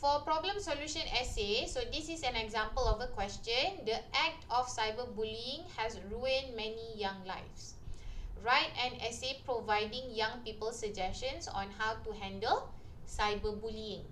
for problem solution essay, so this is an example of a question. The act of cyberbullying has ruined many young lives. Write an essay providing young people suggestions on how to handle cyberbullying.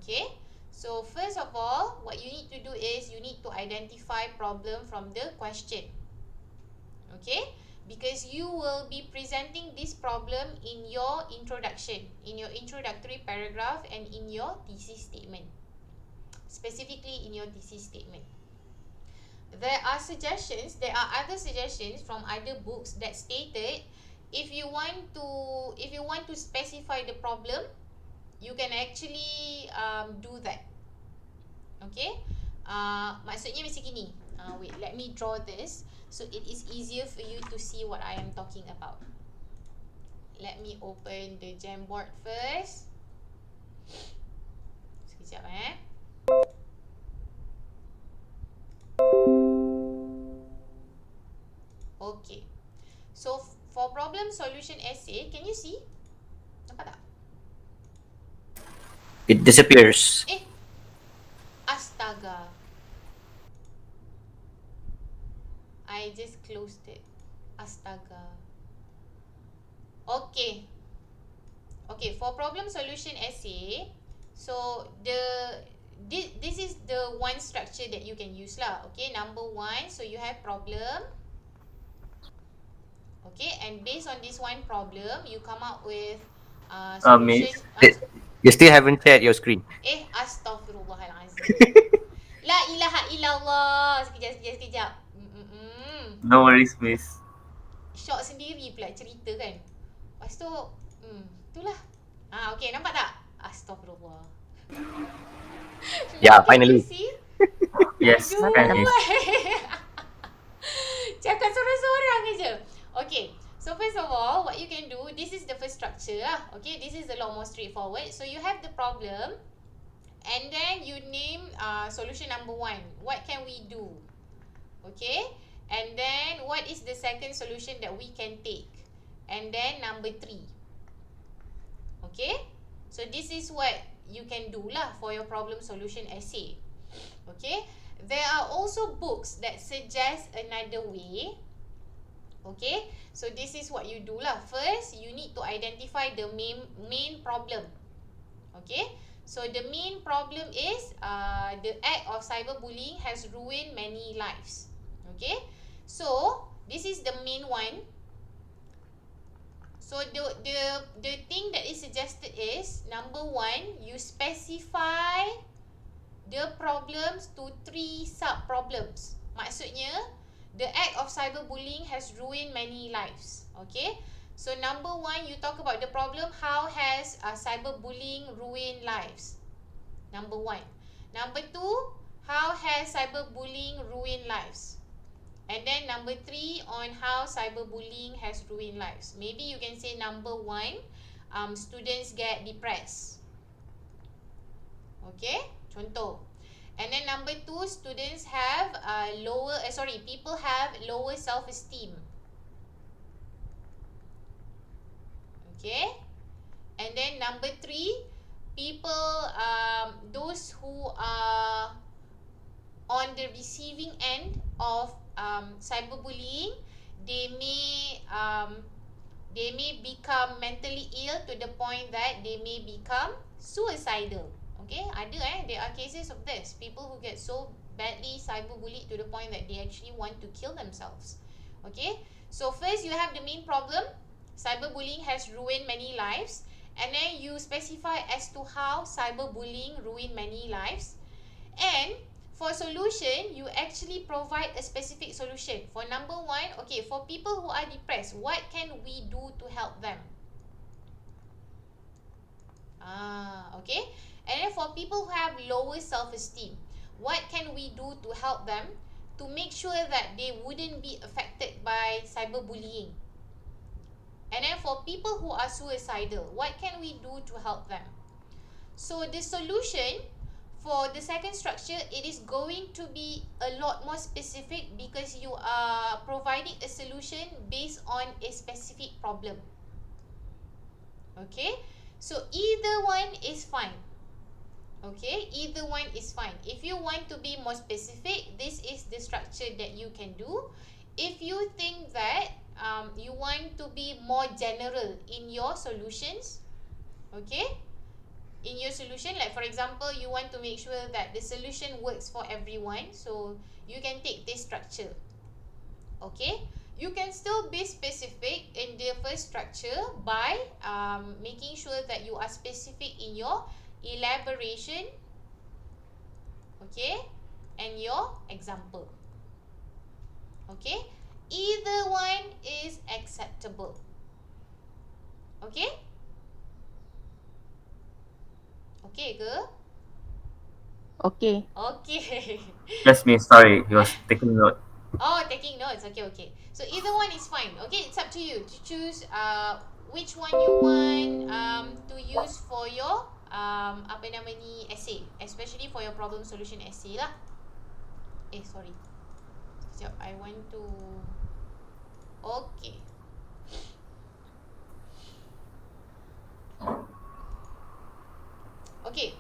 Okay, so first of all, what you need to do is you need to identify problem from the question. Okay, because you will be presenting this problem in your introduction, in your introductory paragraph, and in your thesis statement, specifically in your thesis statement. There are other suggestions from other books that stated if you want to specify the problem, you can actually do that. Okay, maksudnya macam gini. Wait, let me draw this so it is easier for you to see what I am talking about. Let me open the Jamboard first. Sekejap Okay, so for problem solution essay, can you see? Nampak tak? It disappears. Astaga, I just closed it. Astaga. Okay, for problem solution essay, so this is the one structure that you can use lah. Okay, number one, so you have problem. Okay, and based on this one problem, you come up with solution. Miss, you still haven't shared your screen. Astaghfirullahalazim. La ilaha illallah. Sekejap. No worries, Miss. Shock sendiri pula cerita kan. Lepas tu, itulah. Okay, nampak tak? Astaghfirullah. Yeah, Can you finally. see? Yes, Aduh. can Miss. Cakap sorang-sorang je. Okay, so first of all, what you can do, this is the first structure lah. Okay, this is a lot more straightforward. So you have the problem, and then you name solution number one. What can we do? Okay, and then what is the second solution that we can take? And then number three. Okay, so this is what you can do lah for your problem solution essay. Okay, there are also books that suggest another way. Okay, so this is what you do lah. First, you need to identify the main problem. Okay, so the main problem is the act of cyberbullying has ruined many lives. Okay, so this is the main one. So the thing that is suggested is number one, you specify the problems to 3 sub-problems. Maksudnya, the act of cyberbullying has ruined many lives. Okay, so number one, you talk about the problem, how has cyberbullying ruined lives? Number one. Number two, how has cyberbullying ruined lives? And then number three, on how cyberbullying has ruined lives. Maybe you can say number one, students get depressed. Okay, contoh. And then number two, students have people have lower self-esteem. Okay, and then number three, people, those who are on the receiving end of cyberbullying, they may become mentally ill to the point that they may become suicidal. Okay, there are cases of this, people who get so badly cyberbullied to the point that they actually want to kill themselves. Okay, so first you have the main problem, cyberbullying has ruined many lives, and then you specify as to how cyberbullying ruined many lives. And for solution, you actually provide a specific solution. For number one, okay, for people who are depressed, what can we do to help them? Okay. And then for people who have lower self-esteem, what can we do to help them to make sure that they wouldn't be affected by cyberbullying? And then for people who are suicidal, what can we do to help them? So the solution for the second structure, it is going to be a lot more specific because you are providing a solution based on a specific problem. Okay, so either one is fine. Okay, either one is fine. If you want to be more specific, this is the structure that you can do. If you think that you want to be more general in your solutions, okay, in your solution, like for example, you want to make sure that the solution works for everyone, so you can take this structure. Okay, you can still be specific in the first structure by making sure that you are specific in your elaboration, okay, and your example. Okay, either one is acceptable. Okay, okay ke? Okay. Okay. Yes, Miss. Sorry, he was taking note. Oh, taking notes. Okay, okay. So either one is fine. Okay, it's up to you to choose which one you want to use for your apa nama ni, essay, especially for your problem solution essay lah. Sorry. Sekejap, I want to. Okay. Okay.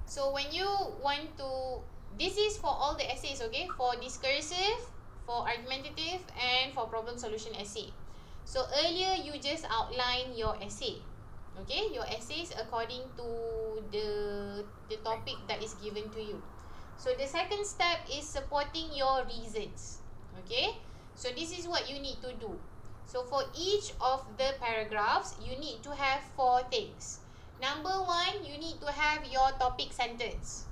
So when you want to, this is for all the essays, okay? For discursive, for argumentative, and for problem solution essay. So earlier you just outline your essay. Okay, your essays according to the topic that is given to you. So the second step is supporting your reasons. Okay, so this is what you need to do. So for each of the paragraphs, you need to have 4 things. Number 1, you need to have your topic sentence.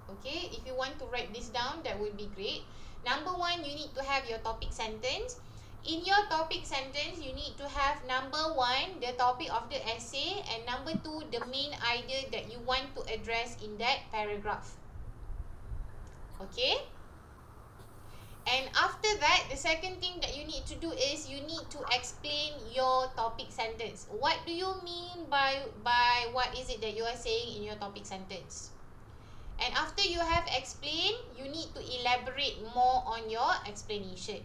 Okay, if you want to write this down, that would be great. Number 1, you need to have your topic sentence. In your topic sentence, you need to have number 1, the topic of the essay, and number 2, the main idea that you want to address in that paragraph. Okay? And after that, the second thing that you need to do is you need to explain your topic sentence. What do you mean by what is it that you are saying in your topic sentence? And after you have explained, you need to elaborate more on your explanation.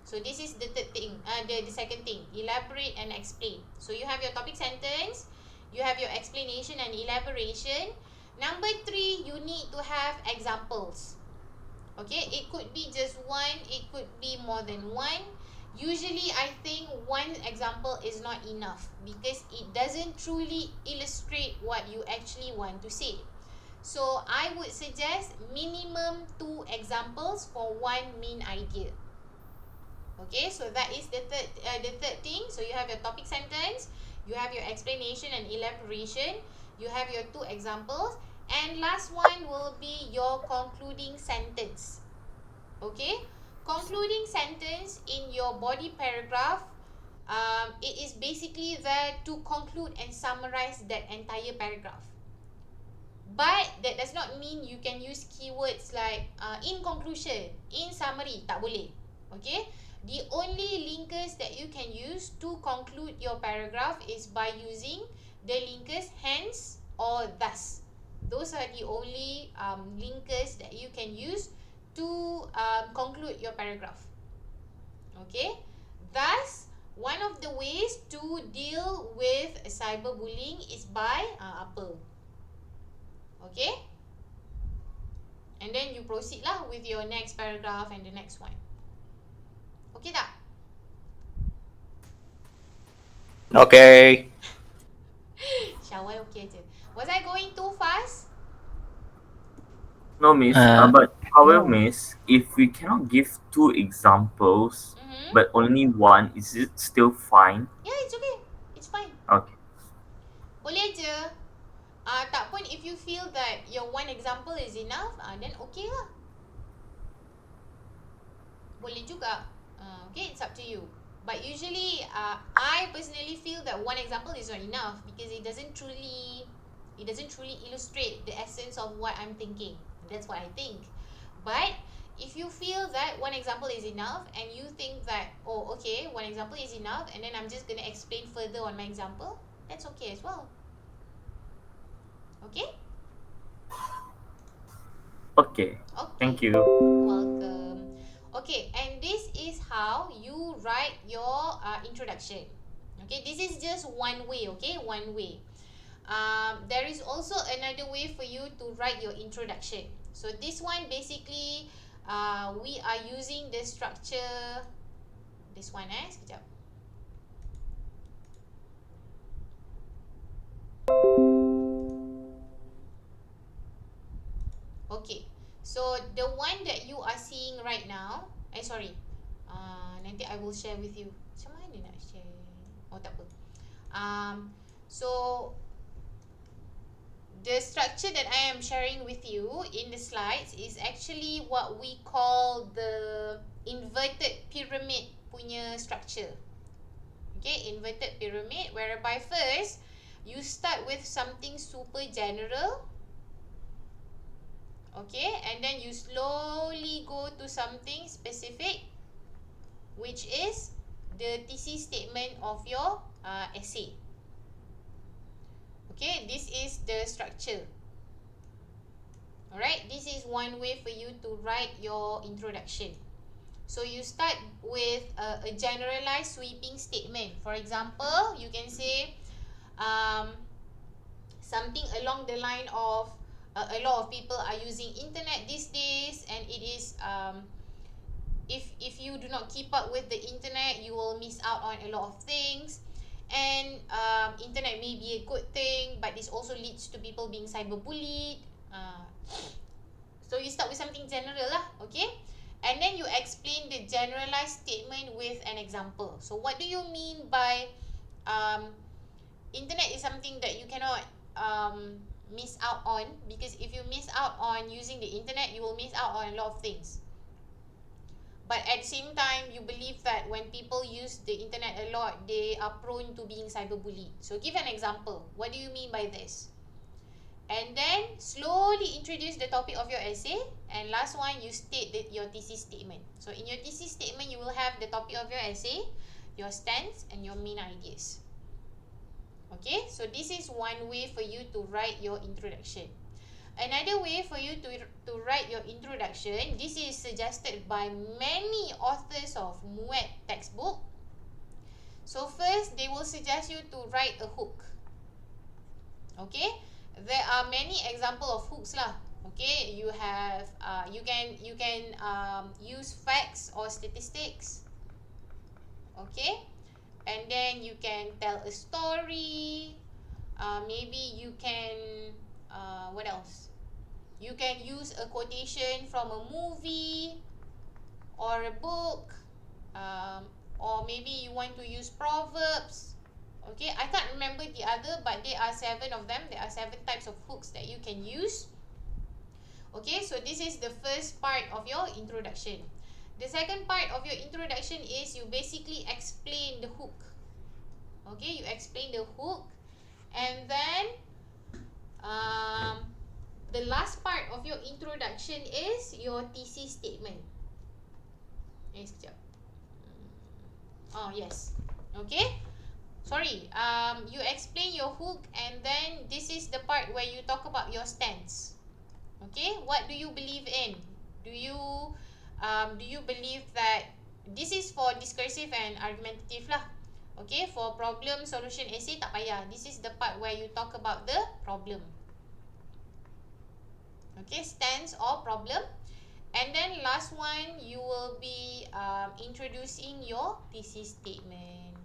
So this is the third thing, the second thing, elaborate and explain. So you have your topic sentence, you have your explanation and elaboration. Number 3, you need to have examples. Okay, it could be just one, it could be more than one. Usually, I think one example is not enough because it doesn't truly illustrate what you actually want to say. So I would suggest minimum 2 examples for one main idea. Okay, so that is the third thing. So you have your topic sentence, you have your explanation and elaboration, you have your 2 examples, and last one will be your concluding sentence. Okay, concluding sentence in your body paragraph, it is basically there to conclude and summarize that entire paragraph. But that does not mean you can use keywords like in conclusion, in summary, tak boleh. Okay, the only linkers that you can use to conclude your paragraph is by using the linkers hence or thus. Those are the only linkers that you can use to conclude your paragraph. Okay, thus one of the ways to deal with cyberbullying is by apa? Okay, and then you proceed lah with your next paragraph and the next one. Okay tak? Okay. Syawal okay je. Was I going too fast? No, Miss. But however, Miss, if we cannot give 2 examples, but only one, is it still fine? Yeah, it's okay. It's fine. Okay. Boleh je. Tak pun if you feel that your one example is enough, then okay lah. Boleh juga. Okay, it's up to you. But usually, I personally feel that one example is not enough because it doesn't truly illustrate the essence of what I'm thinking. That's what I think. But if you feel that one example is enough and you think that, oh, okay, one example is enough and then I'm just going to explain further on my example, that's okay as well. Okay? Okay. Thank you. Welcome. Okay, and this is how you write your introduction. Okay, this is just one way, okay? One way. there is also another way for you to write your introduction. So this one basically, we are using the structure, this one sekejap. Okay, so the one that you are seeing right now, nanti I will share with you. Macam mana nak share? Oh, tak apa. So the structure that I am sharing with you in the slides is actually what we call the inverted pyramid punya structure. Okay, inverted pyramid, whereby first you start with something super general. Okay, and then you slowly go to something specific, which is the thesis statement of your essay. Okay, this is the structure. Alright, this is one way for you to write your introduction. So you start with a generalized sweeping statement. For example, you can say something along the line of a lot of people are using internet these days, and it is if you do not keep up with the internet, you will miss out on a lot of things. And internet may be a good thing, but this also leads to people being cyberbullied. So you start with something general lah, okay? And then you explain the generalized statement with an example. So what do you mean by internet is something that you cannot miss out on, because if you miss out on using the internet, you will miss out on a lot of things. But at the same time, you believe that when people use the internet a lot, they are prone to being cyberbullied. So give an example. What do you mean by this? And then slowly introduce the topic of your essay, and last one, you state your thesis statement. So in your thesis statement, you will have the topic of your essay, your stance, and your main ideas. Okay, so this is one way for you to write your introduction. Another way for you to write your introduction, this is suggested by many authors of MUET textbook. So first, they will suggest you to write a hook. Okay, there are many example of hooks lah. Okay, you have you can use facts or statistics. Okay, and then you can tell a story. Maybe you can what else? You can use a quotation from a movie or a book, or maybe you want to use proverbs. Okay, I can't remember the other, but there are 7 of them. There are 7 types of hooks that you can use. Okay, so this is the first part of your introduction. The second part of your introduction is you basically explain the hook. Okay, you explain the hook, and then the last part of your introduction is your thesis statement. Sekejap. Oh, yes. Okay. Sorry. You explain your hook, and then this is the part where you talk about your stance. Okay. What do you believe in? Do you believe that this is for discursive and argumentative lah? Okay. For problem solution essay, tak payah. This is the part where you talk about the problem. Okay, stance or problem. And then last one, you will be introducing your thesis statement.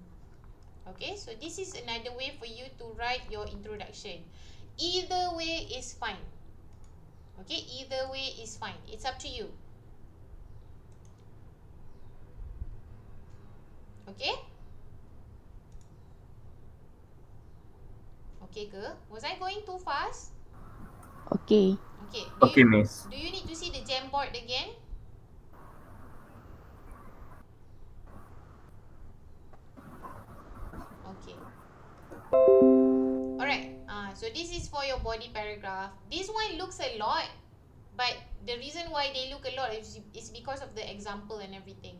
Okay, so this is another way for you to write your introduction. Either way is fine. Okay, either way is fine. It's up to you. Okay? Okay ke? Was I going too fast? Okay. Okay. Okay, miss. Do you need to see the Jamboard again? Okay. Alright. So this is for your body paragraph. This one looks a lot, but the reason why they look a lot is because of the example and everything.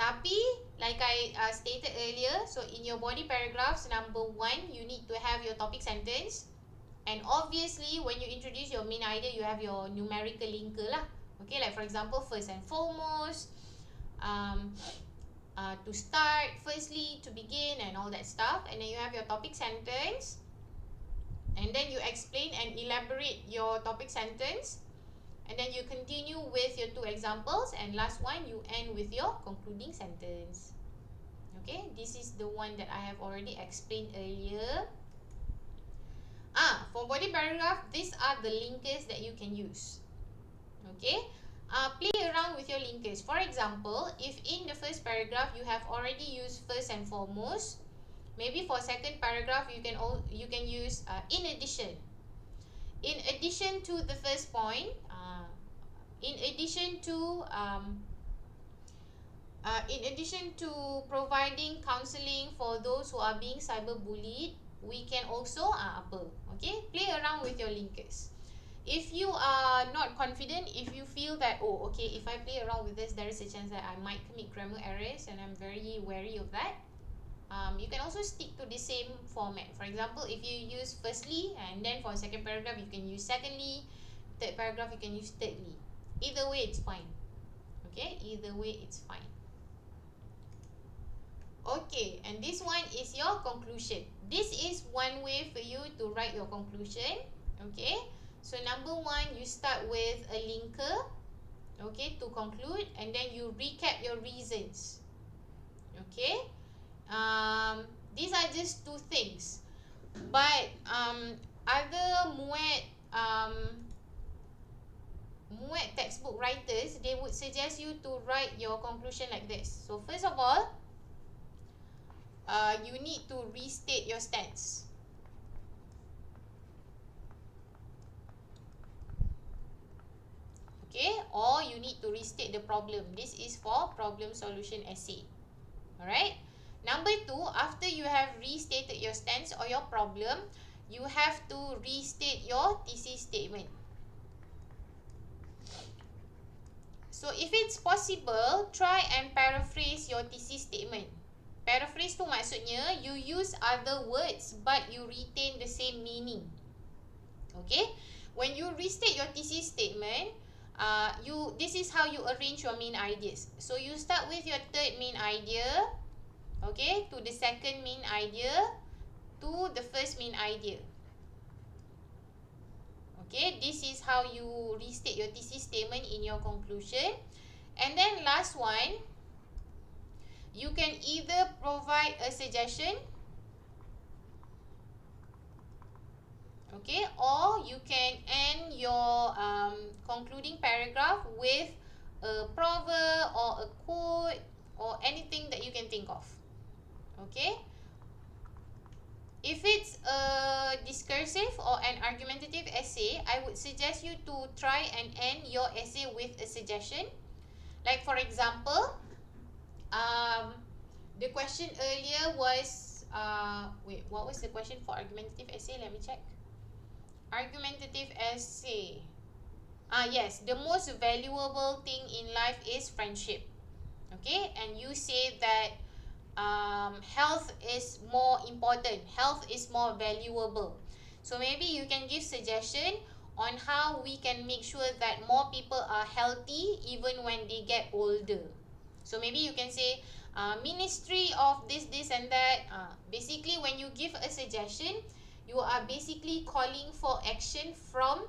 Tapi, like I stated earlier, so in your body paragraphs, number 1, you need to have your topic sentence. And obviously, when you introduce your main idea, you have your numerical linker lah. Okay, like for example, first and foremost, to start, firstly, to begin, and all that stuff. And then you have your topic sentence. And then you explain and elaborate your topic sentence. And then you continue with your 2 examples. And last one, you end with your concluding sentence. Okay, this is the one that I have already explained earlier. For body paragraph, these are the linkers that you can use. Okay, play around with your linkers. For example, if in the first paragraph you have already used first and foremost, maybe for second paragraph you can use in addition. In addition to the first point, in addition to providing counseling for those who are being cyberbullied, we can also play around with your linkers. If you are not confident, if you feel that if I play around with this, there is a chance that I might commit grammar errors, and I'm very wary of that, you can also stick to the same format. For example, if you use firstly, and then for second paragraph you can use secondly, third paragraph you can use thirdly. Either way it's fine. Okay, either way it's fine. Okay, and this one is your conclusion. This is one way for you to write your conclusion. Okay, so number 1, you start with a linker, okay, to conclude, and then you recap your reasons. Okay, these are just 2 things, but other MUET textbook writers, they would suggest you to write your conclusion like this. So first of all, you need to restate your stance. Okay, or you need to restate the problem. This is for problem solution essay. Alright. Number 2, after you have restated your stance or your problem, you have to restate your thesis statement. So if it's possible, try and paraphrase your thesis statement. Paraphrase tu maksudnya you use other words but you retain the same meaning. Okay, when you restate your thesis statement, this is how you arrange your main ideas. So you start with your third main idea, okay, to the second main idea, to the first main idea. Okay, this is how you restate your thesis statement in your conclusion. And then last one, you can either provide a suggestion, okay, or you can end your concluding paragraph with a proverb or a quote or anything that you can think of. Okay, if it's a discursive or an argumentative essay, I would suggest you to try and end your essay with a suggestion. Like for example, the question earlier was what was the question for argumentative essay? Let me check. Argumentative essay. Yes, the most valuable thing in life is friendship. Okay, and you say that health is more important, health is more valuable. So maybe you can give suggestion on how we can make sure that more people are healthy even when they get older. So maybe you can say ministry of this and that. Basically, when you give a suggestion, you are basically calling for action from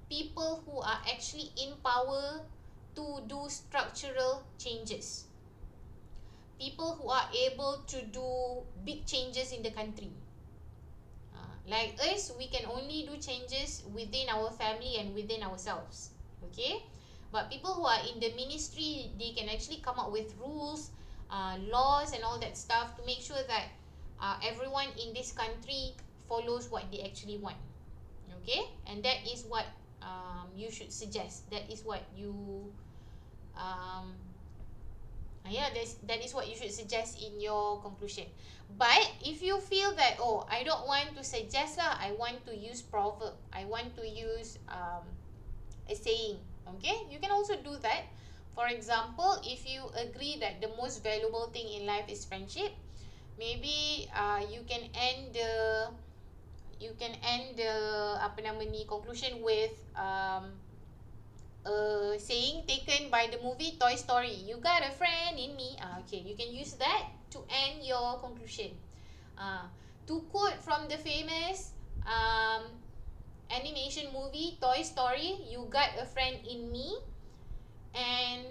people who are actually in power to do structural changes, people who are able to do big changes in the country. Like us, we can only do changes within our family and within ourselves. Okay, but people who are in the ministry, they can actually come up with rules, laws and all that stuff to make sure that everyone in this country follows what they actually want. Okay, and that is what you should suggest. That is what you that is what you should suggest in your conclusion. But if you feel that I don't want to suggest lah, I want to use proverb, I want to use a saying, okay, you can also do that. For example, if you agree that the most valuable thing in life is friendship, maybe you can end the conclusion with saying taken by the movie Toy Story. You got a friend in me. Okay, you can use that to end your conclusion. To quote from the famous animation movie Toy Story, You Got a Friend in Me. And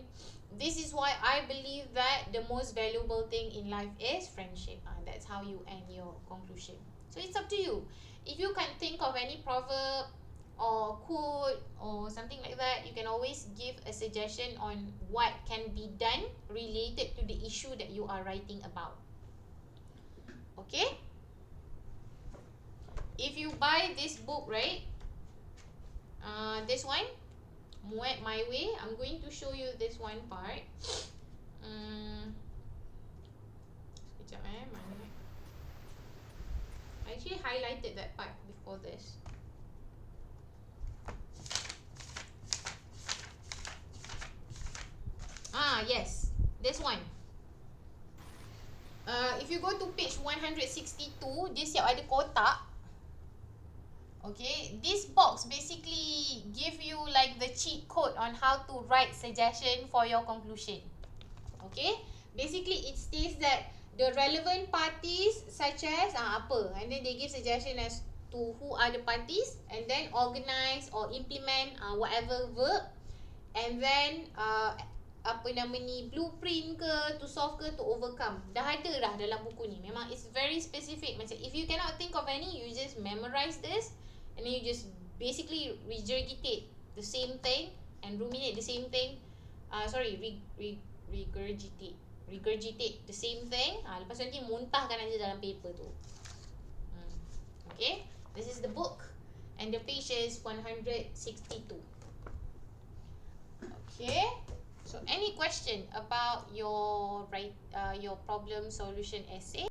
this is why I believe that the most valuable thing in life is friendship. That's how you end your conclusion. So it's up to you. If you can think of any proverb or quote or something like that, you can always give a suggestion on what can be done related to the issue that you are writing about. Okay? If you buy this book, right? This one, Moet My Way, I'm going to show you this one part. Sekejap mana? I actually highlighted that part before this. Yes, this one. If you go to page 162, dia siap ada kotak. Okay, this box basically give you like the cheat code on how to write suggestion for your conclusion. Okay, basically it states that the relevant parties such as apa, and then they give suggestion as to who are the parties, and then organize or implement whatever verb, and then apa nama ni, blueprint ke to solve ke to overcome. Dah ada dah dalam buku ni. Memang it's very specific. Macam if you cannot think of any, you just memorize this, and then you just basically regurgitate the same thing and ruminate the same thing. Regurgitate the same thing. Lepas tu nanti muntahkan aja dalam paper tu. Okay, this is the book, and the page is 162. Okay, so any question about your problem solution essay?